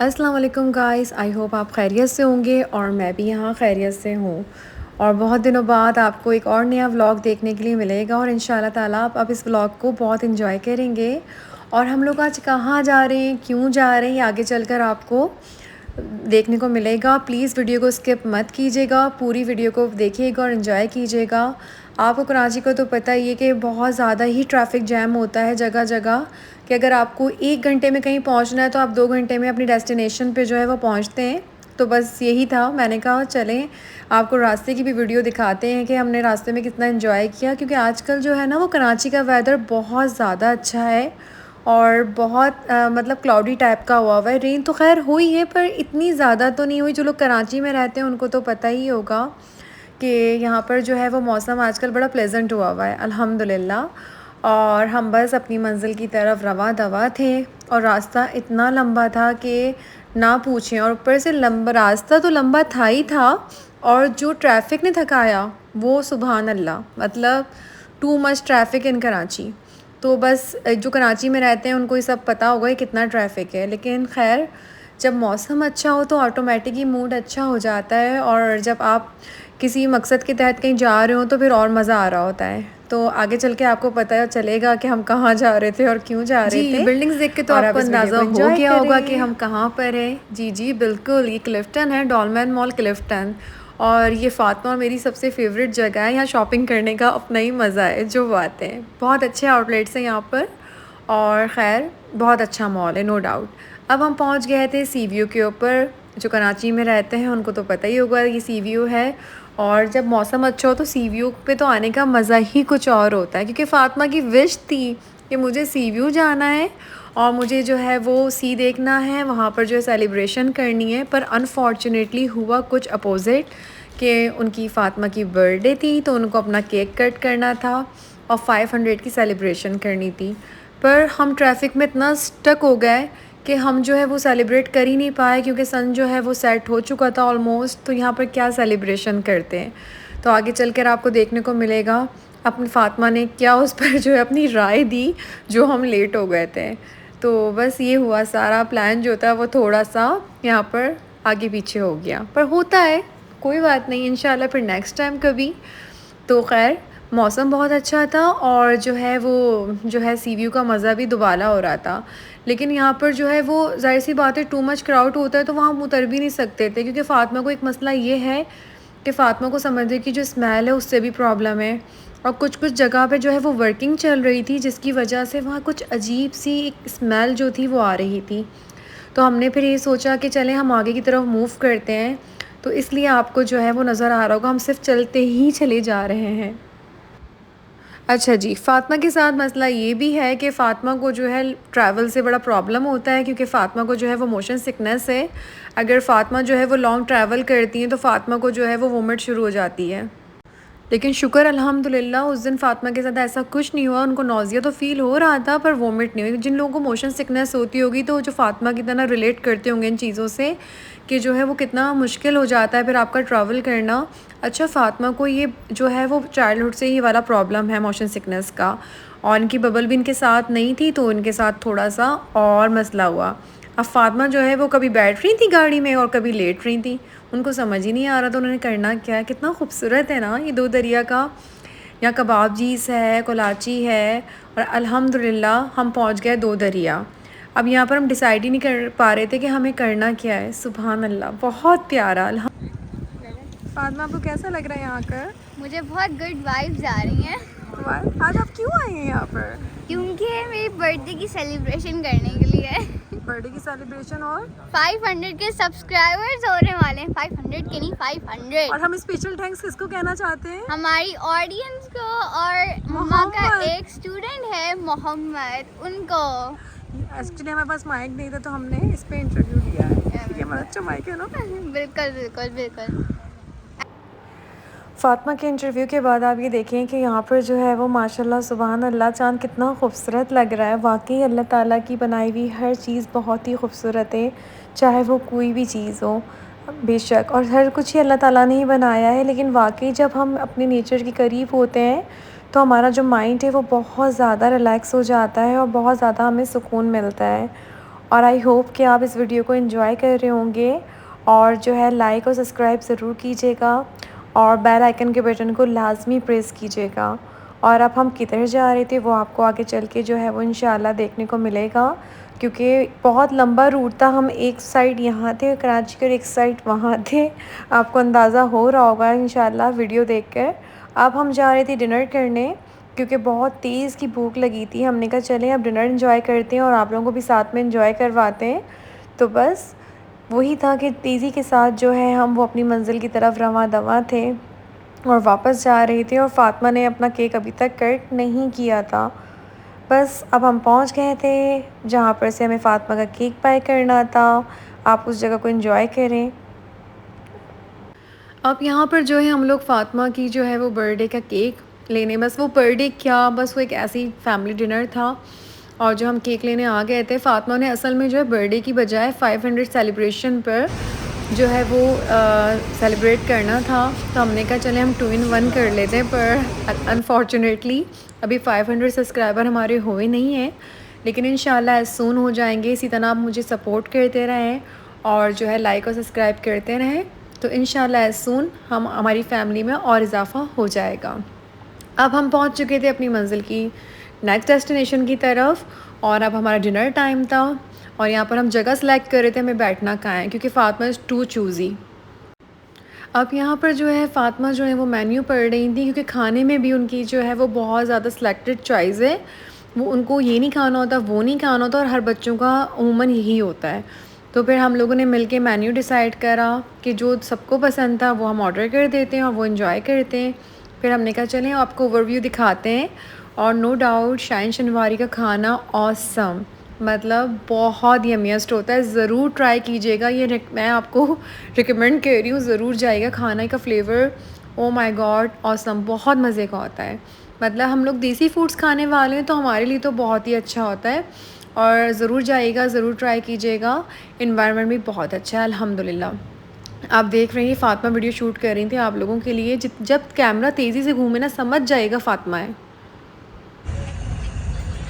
अस्सलाम वालेकुम guys, I hope आप खैरियत से होंगे और मैं भी यहाँ खैरियत से हूँ। और बहुत दिनों बाद आपको एक और नया व्लॉग देखने के लिए मिलेगा और इंशाल्लाह ताला आप अब इस व्लॉग को बहुत एंजॉय करेंगे। और हम लोग आज कहाँ जा रहे हैं, क्यों जा रहे हैं, ये आगे चलकर आपको देखने को मिलेगा। प्लीज़ वीडियो को स्किप मत कीजिएगा, पूरी वीडियो को देखिएगा और इन्जॉय कीजिएगा। आपको कराची को तो पता ही है कि बहुत ज़्यादा ही ट्रैफिक जैम होता है जगह जगह, कि अगर आपको 1 घंटे में कहीं पहुंचना है तो आप 2 घंटे में अपनी डेस्टिनेशन पे जो है वो पहुंचते हैं। तो बस यही था, मैंने कहा चलें आपको रास्ते की भी वीडियो दिखाते हैं कि हमने रास्ते में कितना एंजॉय किया, क्योंकि आजकल जो है ना वो कराची का वेदर बहुत ज़्यादा अच्छा है और बहुत मतलब क्लाउडी टाइप का हुआ है। रेन तो खैर हुई है पर इतनी ज़्यादा तो नहीं हुई। जो लोग कराची में रहते हैं उनको तो पता ही होगा कि यहाँ पर जो है वो मौसम आजकल बड़ा प्लेजेंट हुआ है अल्हम्दुलिल्लाह। और हम बस अपनी मंजिल की तरफ रवा दवा थे और रास्ता इतना लंबा था कि ना पूछें। और ऊपर से लंबा रास्ता तो लंबा था ही था, और जो ट्रैफिक ने थकाया वो सुभान अल्लाह, मतलब too much traffic in Karachi. तो बस जो कराची में रहते हैं उनको ये सब पता होगा कि कितना ट्रैफिक है। लेकिन खैर, जब मौसम अच्छा हो तो ऑटोमेटिक ही मूड अच्छा हो जाता है, और जब आप किसी मकसद के तहत कहीं जा रहे हो तो फिर और मज़ा आ रहा होता है। तो आगे चल के आपको पता चलेगा कि हम कहाँ जा रहे थे और क्यों जा रहे थे। बिल्डिंग्स देख के तो आपको अंदाज़ा हो गया होगा कि हम कहाँ पर हैं। जी जी बिल्कुल, ये क्लिफ्टन है, डॉलमैन मॉल क्लिफ्टन। और ये फ़ातिमा और मेरी सबसे फेवरेट जगह है। यहाँ शॉपिंग करने का अपना ही मज़ा है, जो बात है। बहुत अच्छे आउटलेट्स हैं यहाँ पर, और ख़ैर बहुत अच्छा मॉल है, नो डाउट। अब हम पहुँच गए थे सी व्यू के ऊपर। जो कराची में रहते हैं उनको तो पता ही होगा ये सी व्यू है। और जब मौसम अच्छा हो तो सी व्यू पे तो आने का मज़ा ही कुछ और होता है, क्योंकि फ़ातिमा की विश थी कि मुझे सी व्यू जाना है और मुझे जो है वो सी देखना है, वहाँ पर जो है सेलिब्रेशन करनी है। पर अनफॉर्चुनेटली हुआ कुछ अपोज़िट, कि उनकी फ़ातिमा की बर्थडे थी तो उनको अपना केक कट करना था और 500 की सेलिब्रेशन करनी थी। पर हम ट्रैफिक में इतना स्टक हो गए कि हम जो है वो सेलिब्रेट कर ही नहीं पाए, क्योंकि सन जो है वो सेट हो चुका था ऑलमोस्ट। तो यहाँ पर क्या सेलिब्रेशन करते हैं, तो आगे चलकर आपको देखने को मिलेगा अपनी फ़ातिमा ने क्या उस पर जो है अपनी राय दी, जो हम लेट हो गए थे। तो बस ये हुआ, सारा प्लान जो था वो थोड़ा सा यहाँ पर आगे पीछे हो गया, पर होता है, कोई बात नहीं, इंशाल्लाह फिर नेक्स्ट टाइम कभी। तो खैर, मौसम बहुत अच्छा था और जो है वो जो है सी व्यू का मज़ा भी दुबाला हो रहा था। लेकिन यहाँ पर जो है वो ज़ाहिर सी बात है, टू मच क्राउड होता है तो वहाँ हम उतर भी नहीं सकते थे, क्योंकि फ़ातिमा को एक मसला ये है कि फ़ातिमा को समझने की जो स्मेल है उससे भी प्रॉब्लम है। और कुछ कुछ जगह पे जो है वो वर्किंग चल रही थी, जिसकी वजह से वहाँ कुछ अजीब सी एक स्मेल जो थी वो आ रही थी। तो हमने फिर ये सोचा कि चलें हम आगे की तरफ मूव करते हैं। तो इसलिए आपको जो है वो नज़र आ रहा होगा, हम सिर्फ चलते ही चले जा रहे हैं। अच्छा जी, फ़ातिमा के साथ मसला ये भी है कि फ़ातिमा को जो है ट्रैवल से बड़ा प्रॉब्लम होता है, क्योंकि फ़ातिमा को जो है वो मोशन सिकनेस है। अगर फ़ातिमा जो है वो लॉन्ग ट्रैवल करती हैं तो फ़ातिमा को जो है वो वोमिट शुरू हो जाती है। लेकिन शुक्र अल्हम्दुलिल्लाह उस दिन फ़ातिमा के साथ ऐसा कुछ नहीं हुआ। उनको नौज़िया तो फ़ील हो रहा था पर वोमिट नहीं हुई। जिन लोगों को मोशन सिकनेस होती होगी तो जो फ़ातिमा की तरह रिलेट करते होंगे इन चीज़ों से, कि जो है वो कितना मुश्किल हो जाता है फिर आपका ट्रैवल करना। अच्छा, फ़ातिमा को ये जो है वो चाइल्डहुड से ही वाला प्रॉब्लम है मोशन सिकनेस का, और इनकी बबल भी इनके साथ नहीं थी तो इनके साथ थोड़ा सा और मसला हुआ। अब फ़ातिमा जो है वो कभी बैठ रही थी गाड़ी में और कभी लेट रही थी, उनको समझ ही नहीं आ रहा था उन्होंने करना क्या है। कितना खूबसूरत है ना ये दो दरिया का। यहाँ कबाबजीज़ है, कोलाची है, और अल्हम्दुलिल्लाह हम पहुँच गए दो दरिया। अब यहाँ पर हम डिसाइड ही नहीं कर पा रहे थे कि हमें करना क्या है। सुभान अल्लाह, बहुत प्यारा। फ़ातिमा, आपको कैसा लग रहा है यहाँ कर? मुझे बहुत गुड वाइब्स आ रही हैं। आज आप क्यों आए हैं यहाँ पर? क्योंकि मेरी बर्थडे की सेलिब्रेशन करने के लिए बर्थडे की सेलिब्रेशन, और 500 के सब्सक्राइबर्स होने वाले हैं। 500 के नहीं, 500। हम स्पेशल थैंक्स किसको कहना चाहते हैं? हमारी ऑडियंस को, और मम्मा का एक स्टूडेंट है मोहम्मद, उनको। एक्चुअली हमारे पास माइक नहीं था तो हमने इस पे इंटरव्यू दिया है। ये हमारा अच्छा माइक है ना? बिल्कुल बिल्कुल बिल्कुल। फ़ातिमा के इंटरव्यू के बाद आप ये देखें कि यहाँ पर जो है वो माशाल्लाह सुभान अल्लाह, चाँद कितना खूबसूरत लग रहा है। वाकई अल्लाह ताला की बनाई हुई हर चीज़ बहुत ही खूबसूरत है, चाहे वो कोई भी चीज़ हो बेशक। और हर कुछ ही अल्लाह ताला ने ही बनाया है। लेकिन वाकई जब हम अपने नेचर के करीब होते हैं तो हमारा जो माइंड है वो बहुत ज़्यादा रिलैक्स हो जाता है और बहुत ज़्यादा हमें सुकून मिलता है। और आई होप कि आप इस वीडियो को एंजॉय कर रहे होंगे और जो है लाइक और सब्सक्राइब ज़रूर कीजिएगा और बेल आइकन के बटन को लाजमी प्रेस कीजिएगा। और अब हम किधर जा रहे थे वो आपको आगे चल के जो है वो इंशाल्लाह देखने को मिलेगा, क्योंकि बहुत लंबा रूट था। हम एक साइड यहाँ थे कराची के और एक साइड वहाँ थे, आपको अंदाज़ा हो रहा होगा इंशाल्लाह वीडियो देखकर। अब हम जा रहे थे डिनर करने, क्योंकि बहुत तेज़ की भूख लगी थी। हमने कहा चलें अब डिनर एंजॉय करते हैं और आप लोगों को भी साथ में एंजॉय करवाते हैं। तो बस वही था कि तेज़ी के साथ जो है हम वो अपनी मंज़िल की तरफ रवां दवां थे और वापस जा रहे थे। और फ़ातिमा ने अपना केक अभी तक कट नहीं किया था। बस अब हम पहुंच गए थे जहां पर से हमें फ़ातिमा का केक बाय करना था। आप उस जगह को एंजॉय करें। अब यहाँ पर जो है हम लोग फ़ातिमा की जो है वो बर्थडे का केक लेने, बस वो बर्थडे क्या, बस वो एक ऐसी फैमिली डिनर था और जो हम केक लेने आ गए थे। फ़ातिमा ने असल में जो है बर्थडे की बजाय 500 सेलिब्रेशन पर जो है वो सेलिब्रेट करना था। तो हमने कहा चले हम 2 in 1 कर लेते हैं, पर अनफॉर्चुनेटली अभी 500 सब्सक्राइबर हमारे हुए नहीं हैं, लेकिन इंशाल्लाह एज़ सून हो जाएंगे। इसी तरह आप मुझे सपोर्ट करते रहें और जो है लाइक और सब्सक्राइब करते रहें, तो इंशाल्लाह एज़ सून हमारी फ़ैमिली में और इजाफ़ा हो जाएगा। अब हम पहुंच चुके थे अपनी मंजिल की नेक्स्ट डेस्टिनेशन की तरफ और अब हमारा डिनर टाइम था और यहाँ पर हम जगह सेलेक्ट कर रहे थे हमें बैठना कहाँ है, क्योंकि फ़ातिमा इज़ टू चूज़ी। अब यहाँ पर जो है फ़ातिमा जो है वो मेन्यू पढ़ रही थी, क्योंकि खाने में भी उनकी जो है वो बहुत ज़्यादा सिलेक्टेड चॉइस है। वो उनको ये नहीं खाना होता, वो नहीं खाना होता, और हर बच्चों का अमूमन यही होता है। तो फिर हम लोगों ने मिलके मेन्यू डिसाइड करा कि जो सबको पसंद था वो हम ऑर्डर कर देते हैं और वो इन्जॉय करते हैं। फिर हमने कहा चलें आपको ओवरव्यू दिखाते हैं। और नो डाउट शाहीन शनवारी का खाना ऑसम, मतलब बहुत यम्मीस्ट होता है। ज़रूर ट्राई कीजिएगा, ये मैं आपको रिकमेंड कर रही हूँ, ज़रूर जाइएगा। खाने का flavour oh my God awesome, बहुत मज़े का होता है। मतलब हम लोग देसी फूड्स खाने वाले हैं तो हमारे लिए तो बहुत ही अच्छा होता है। और ज़रूर जाइएगा, ज़रूर ट्राई कीजिएगा। इन्वायरमेंट भी बहुत अच्छा है अल्हम्दुलिल्लाह। आप देख रहे हैं फ़ातिमा वीडियो शूट कर रही थी आप लोगों के लिए। जब कैमरा तेज़ी से घूमे ना समझ जाइएगा फ़ातिमा है।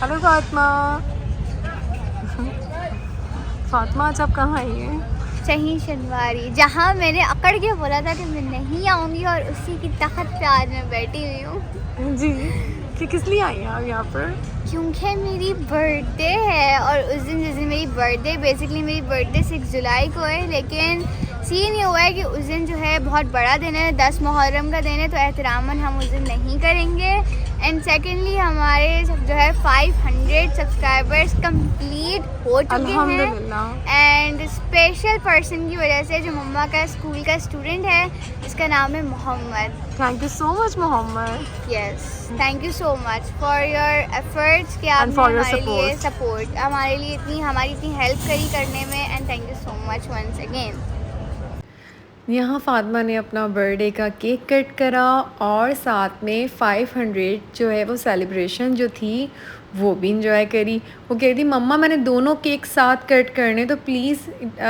हेलो फ़ातिमा। फ़ातिमा आज आप कहाँ आई हैं? शाहीन शनवारी, जहाँ मैंने अकड़ के बोला था कि मैं नहीं आऊँगी और उसी की तख्त पे आज मैं बैठी हुई हूँ। जी, कि किस लिए आई हैं आप यहाँ पर? क्योंकि मेरी बर्थडे है और उस दिन जिस दिन मेरी बर्थडे, बेसिकली मेरी बर्थडे 6 जुलाई को है, लेकिन सीन ये हुआ है कि उस दिन जो है बहुत बड़ा दिन है, 10 मुहर्रम का दिन है, तो एहतरामन हम उस दिन नहीं करेंगे। एंड सेकेंडली हमारे जो है 500 सब्सक्राइबर्स कंप्लीट हो चुके हैं। एंड स्पेशल पर्सन की वजह से जो मम्मा का स्कूल का स्टूडेंट है, इसका नाम है Mohammad. Thank you so much Mohammad. Yes, thank you so much for your efforts कि आपने हमारे लिए सपोर्ट, हमारे लिए हमारी इतनी हेल्प करी करने में। And thank you so much once again. यहाँ फ़ातिमा ने अपना बर्थडे का केक कट करा और साथ में 500 जो है वो सेलिब्रेशन जो थी वो भी इंजॉय करी। वो कह रही थी मम्मा मैंने दोनों केक साथ कट करने, तो प्लीज़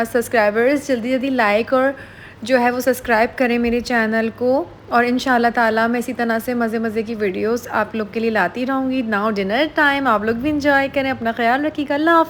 सब्सक्राइबर्स जल्दी जल्दी लाइक और जो है वो सब्सक्राइब करें मेरे चैनल को। और इंशाल्लाह ताला मैं इसी तरह से मज़े मज़े की वीडियोस आप लोग के लिए लाती रहूँगी। नाउ डिनर टाइम, आप लोग भी इंजॉय करें, अपना ख्याल रखिएगा। अल्लाह हाफ़िज़।